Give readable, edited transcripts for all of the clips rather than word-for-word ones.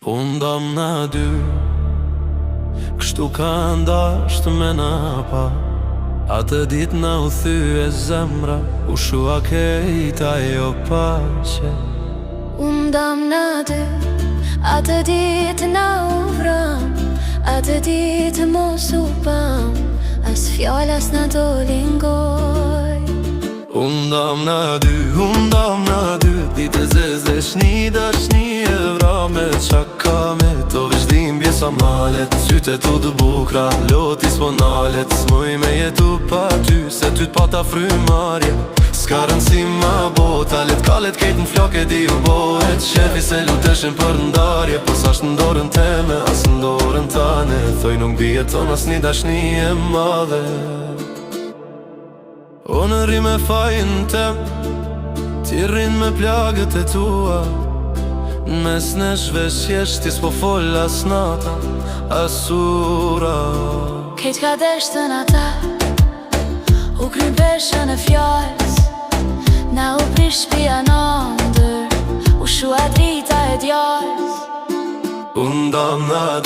Unë dam na dy, kështu ka ndasht me na pa. Atë dit na u thyë zemra, u shua kejta jo pache. Unë dam na dy, atë dit na u vram, atë dit mos u pam, as fjallas na dolin goj. Unë dam na dy, ditë zezë shni dashni e vrame qaka me to vëshdim bjesa malet. Syte tu dë bukra, loti s'ponalet, s'muj me jetu pa ty, se ty t'pata frymarje. S'ka rëndësi ma bota, let kalet kejt n'flok e di u bohet. Shefi se luteshin për ndarje, po s'asht ndorën teme, as ndorën tane. Thoj nuk bjeton as një dashni e madhe. Unë rri me fajin tem, ti rrin me plagët e tua. Mes neshve s'jesht ti s'po fol as nata, as ura. Kejt ka deshtën ata, u krym peshën e fjallës, na u prish shpia në ndër, u shua drita e djallës. Unë dam na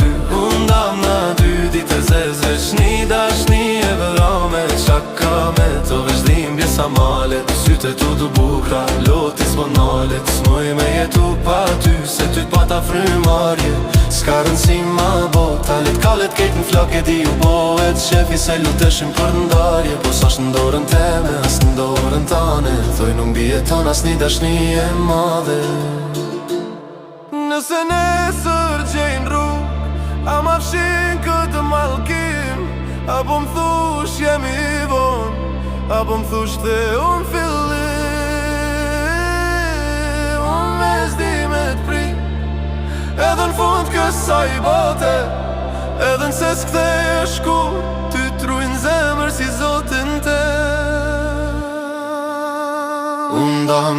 dy, ditë zezë shni dashni e vërame qaka me to vëshdim bjesa malet. Syte tu du bukra, loti s'ponalet, s'muj me jetu pa ty, se ty t'pata frymarje. S'ka rëndësi ma bota, let kalet kejt n'flok e di u bohet. Shefi se luteshin për ndarje, po s'asht ndorën teme, as ndorën tane. Thoj nuk bjeton as një dashni e madhe. Nëse nesër gjejnë rrug, a ma fshin këtë malkim, apo m'thush jemi von, apo m'thush the unë fillim. Unë me zdi me t'pri, edhe n'fund kësaj bote, edhe n'se s'kthej e shkur, ty t'rujnë zemër si zotin te. Unë dam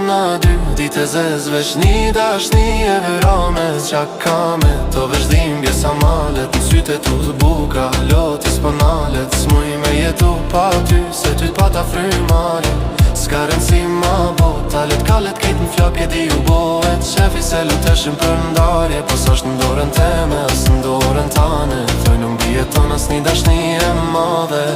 na dy, ditë e zezve shni dashni e vërame qaka me to vëshdim bjesa malet. Syte tu të buka, loti s'ponalet, s'muj me jetu pa ty, se ty t'pata frymarje. S'ka rëndësi ma bota, let kalet kejt n'flok e di u bohet. Shefi se luteshin për ndarje, po s'asht ndorën teme, as ndorën tane. Thoj nuk bjeton as një dashni e madhe.